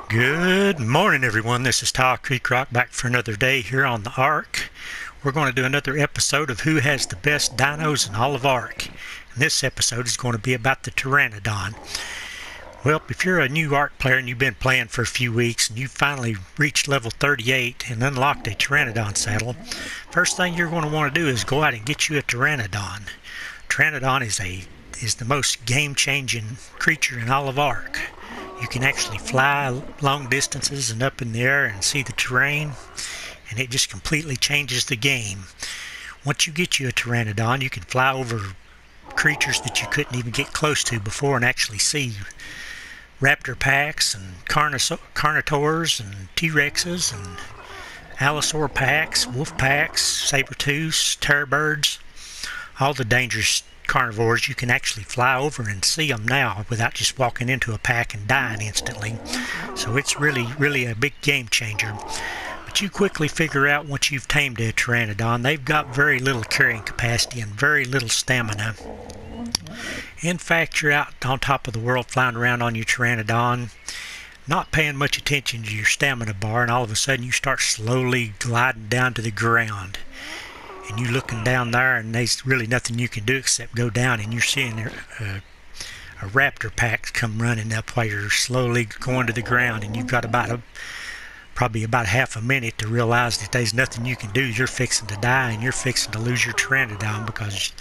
Good morning, everyone. This is Tile Creek Rock back for another day here on the ARK. We're going to do another episode of Who Has the Best Dinos in All of ARK. And this episode is going to be about the Pteranodon. Well, if you're a new ARK player and you've been playing for a few weeks and you finally reached level 38 and unlocked a Pteranodon saddle, first thing you're going to want to do is go out and get you a Pteranodon. Pteranodon is the most game-changing creature in all of ARK. You can actually fly long distances and up in the air and see the terrain, and it just completely changes the game. Once you get you a Pteranodon, you can fly over creatures that you couldn't even get close to before and actually see raptor packs and carnivores and T-Rexes and allosaur packs, wolf packs, saber-tooths, terror birds, all the dangerous carnivores. You can actually fly over and see them now without just walking into a pack and dying instantly. So it's really a big game changer. But you quickly figure out once you've tamed a Pteranodon, they've got very little carrying capacity and very little stamina. In fact, you're out on top of the world flying around on your Pteranodon, not paying much attention to your stamina bar, and all of a sudden you start slowly gliding down to the ground. And you're looking down there, and there's really nothing you can do except go down, and you're seeing a raptor pack come running up while you're slowly going to the ground, and you've got probably about half a minute to realize that there's nothing you can do. You're fixing to die, and you're fixing to lose your Pteranodon because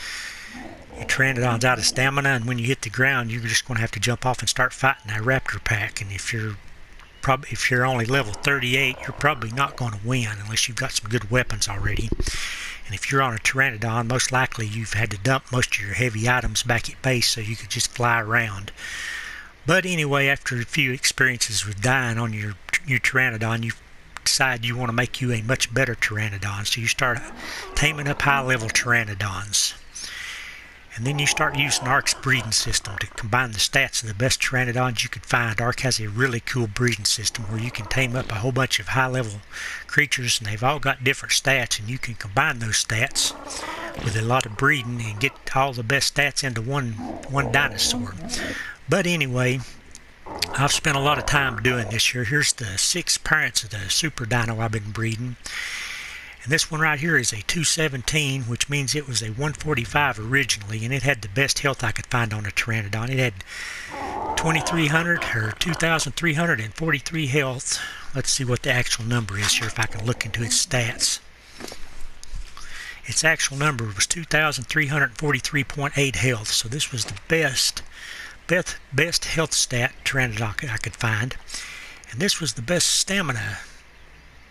your Pteranodon's out of stamina, and when you hit the ground, you're just going to have to jump off and start fighting that raptor pack. And if you're only level 38, you're probably not going to win unless you've got some good weapons already. And if you're on a Pteranodon, most likely you've had to dump most of your heavy items back at base so you could just fly around. But anyway, after a few experiences with dying on your Pteranodon, you decide you want to make you a much better Pteranodon. So you start taming up high-level Pteranodons. And then you start using ARK's breeding system to combine the stats of the best Pteranodons you could find. ARK has a really cool breeding system where you can tame up a whole bunch of high-level creatures, and they've all got different stats, and you can combine those stats with a lot of breeding and get all the best stats into one dinosaur. But anyway, I've spent a lot of time doing this here. Here's the 6 parents of the super dino I've been breeding. And this one right here is a 217, which means it was a 145 originally, and it had the best health I could find on a Pteranodon. It had 2,300 or 2,343 health. Let's see what the actual number is here if I can look into its stats. Its actual number was 2,343.8 health, so this was the best health stat Pteranodon I could find. And this was the best stamina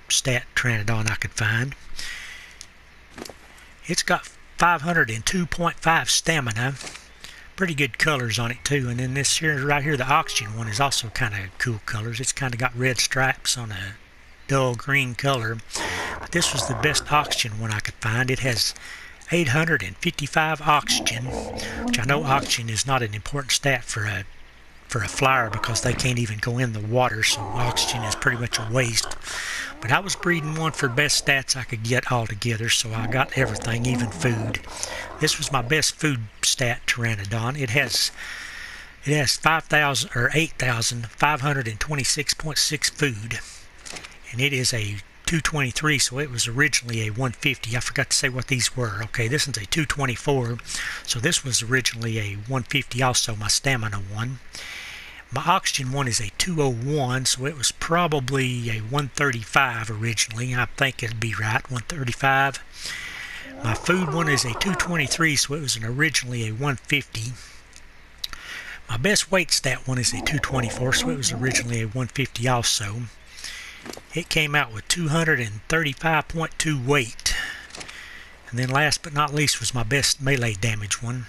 stat Pteranodon I could find. It's got 502.5 stamina. Pretty good colors on it too. And then this here right here, the oxygen one, is also kind of cool colors. It's kind of got red stripes on a dull green color. But this was the best oxygen one I could find. It has 855 oxygen, which I know oxygen is not an important stat for a flyer because they can't even go in the water, so oxygen is pretty much a waste. But I was breeding one for best stats I could get altogether, so I got everything, even food. This was my best food stat Pteranodon. It has 5,000 or 8,526.6 food, and it is a 223, so it was originally a 150. I forgot to say what these were. Okay, this one's a 224, so this was originally a 150 also, my stamina one. My oxygen one is a 201, so it was probably a 135 originally. I think it'd be right, 135. My food one is a 223, so it was originally a 150. My best weight stat one is a 224, so it was originally a 150 also. It came out with 235.2 weight. And then last but not least was my best melee damage one.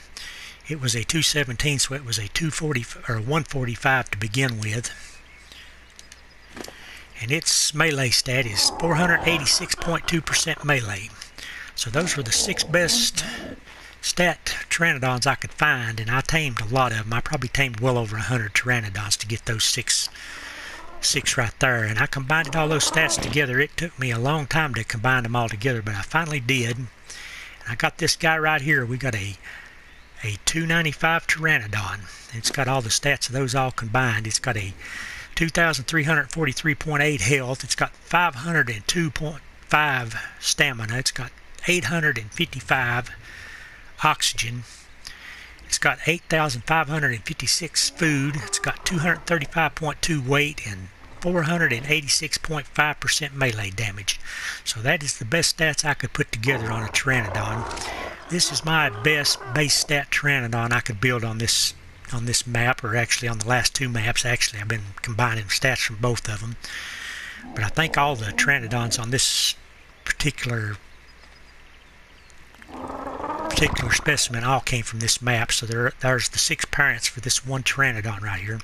It was a 217, so it was a 240 or 145 to begin with. And its melee stat is 486.2% melee. So those were the 6 best stat Pteranodons I could find, and I tamed a lot of them. I probably tamed well over 100 Pteranodons to get those six right there, and I combined all those stats together. It took me a long time to combine them all together, but I finally did. And I got this guy right here. We got a 295 Pteranodon. It's got all the stats of those all combined. It's got a 2,343.8 health. It's got 502.5 stamina. It's got 855 oxygen. It's got 8,556 food. It's got 235.2 weight and 486.5% melee damage. So that is the best stats I could put together on a Pteranodon. This is my best base stat Pteranodon I could build on this map, or actually on the last two maps. Actually, I've been combining stats from both of them. But I think all the Pteranodons on this particular specimen all came from this map. So there's the 6 parents for this one Pteranodon right here.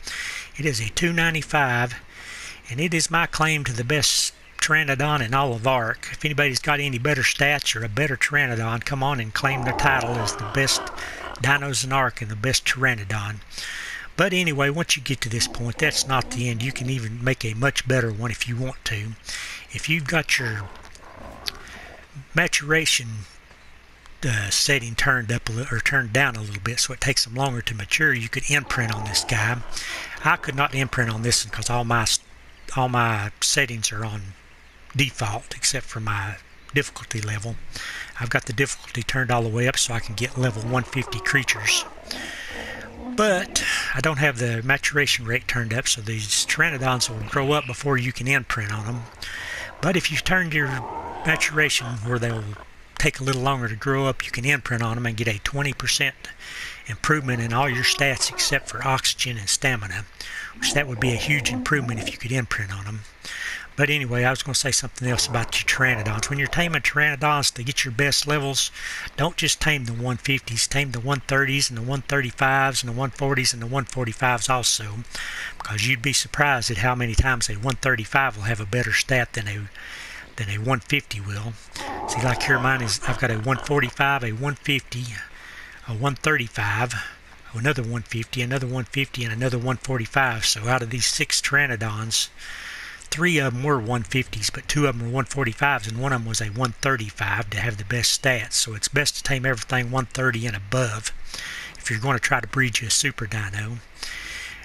It is a 295, and it is my claim to the best Pteranodon in all of ARK. If anybody's got any better stats or a better Pteranodon, come on and claim the title as the best dinos in ARK and the best Pteranodon. But anyway, once you get to this point, that's not the end. You can even make a much better one if you want to. If you've got your maturation setting turned up or turned down a little bit, so it takes them longer to mature, you could imprint on this guy. I could not imprint on this because all my settings are on default except for my difficulty level. I've got the difficulty turned all the way up so I can get level 150 creatures. But I don't have the maturation rate turned up, so these Pteranodons will grow up before you can imprint on them. But if you turn your maturation where they'll take a little longer to grow up, you can imprint on them and get a 20% improvement in all your stats except for oxygen and stamina, which that would be a huge improvement if you could imprint on them. But anyway, I was going to say something else about your Pteranodons. When you're taming Pteranodons to get your best levels, don't just tame the 150s, tame the 130s and the 135s and the 140s and the 145s also, because you'd be surprised at how many times a 135 will have a better stat than a 150 will. See, like here mine is, I've got a 145, a 150, a 135, another 150, another 150, and another 145. So out of these 6 Pteranodons, 3 of them were 150s, but 2 of them were 145s, and one of them was a 135 to have the best stats. So it's best to tame everything 130 and above if you're going to try to breed you a super dino.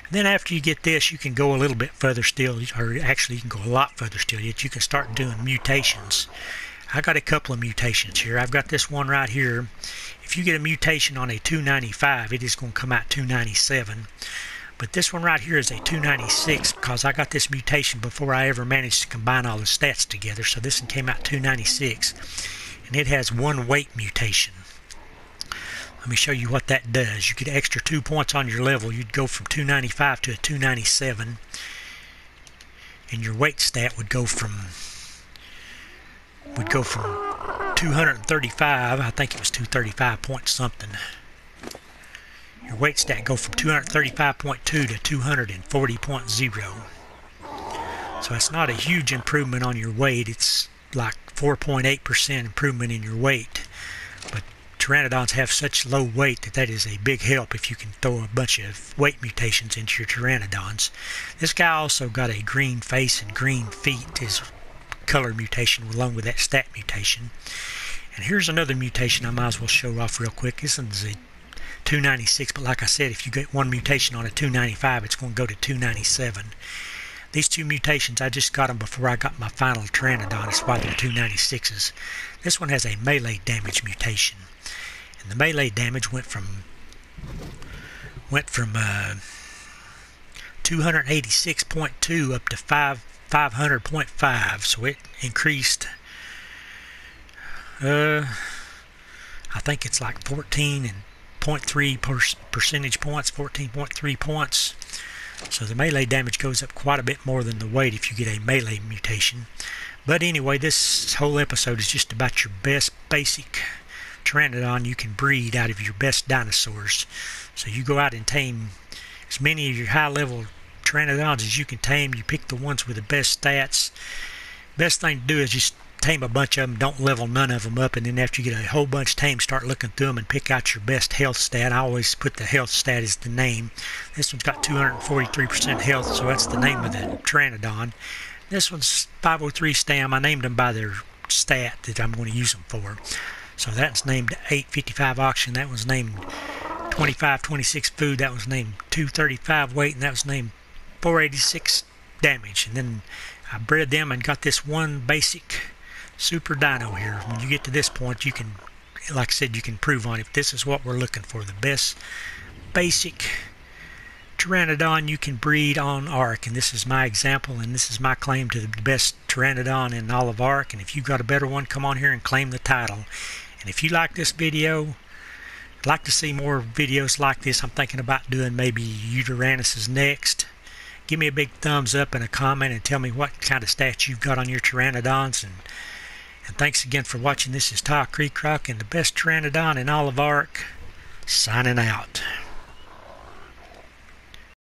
And then after you get this, you can go a little bit further still, or actually you can go a lot further still yet. You can start doing mutations. I got a couple of mutations here. I've got this one right here. If you get a mutation on a 295, it is going to come out 297. But this one right here is a 296 because I got this mutation before I ever managed to combine all the stats together. So this one came out 296, and it has 1 weight mutation. Let me show you what that does. You get an extra 2 points on your level. You'd go from 295 to a 297, and your weight stat would go from 235. I think it was 235 point something. Your weight stat go from 235.2 to 240.0. So it's not a huge improvement on your weight. It's like 4.8% improvement in your weight. But Pteranodons have such low weight that is a big help if you can throw a bunch of weight mutations into your Pteranodons. This guy also got a green face and green feet, his color mutation, along with that stat mutation. And here's another mutation I might as well show off real quick. This one's a 296, but like I said, if you get one mutation on a 295, it's going to go to 297. These 2 mutations, I just got them before I got my final Pteranodon. That's why they're 296s. This one has a melee damage mutation, and the melee damage went from 286.2 up to 500.5. So it increased. I think it's like 14.3 percentage points, 14.3 points. So the melee damage goes up quite a bit more than the weight if you get a melee mutation. But anyway, this whole episode is just about your best basic Pteranodon you can breed out of your best dinosaurs. So you go out and tame as many of your high-level Pteranodons as you can tame. You pick the ones with the best stats. Best thing to do is just tame a bunch of them, don't level none of them up, and then after you get a whole bunch tamed, start looking through them and pick out your best health stat. I always put the health stat as the name. This one's got 243% health, so that's the name of the Pteranodon. This one's 503 stam. I named them by their stat that I'm going to use them for. So that's named 855 oxygen. That was named 2526 food. That was named 235 weight, and that was named 486 damage. And then I bred them and got this one basic super dino here. When you get to this point, you can, like I said, you can prove on it. This is what we're looking for, the best basic Pteranodon you can breed on ARK. And this is my example, and this is my claim to the best Pteranodon in all of ARK. And if you've got a better one, come on here and claim the title. And if you like this video, I'd like to see more videos like this. I'm thinking about doing maybe Uranus's next. Give me a big thumbs up and a comment and tell me what kind of stats you've got on your Pteranodons. And thanks again for watching. This is Ty Creek Rock and the best Pteranodon in all of ARK, signing out.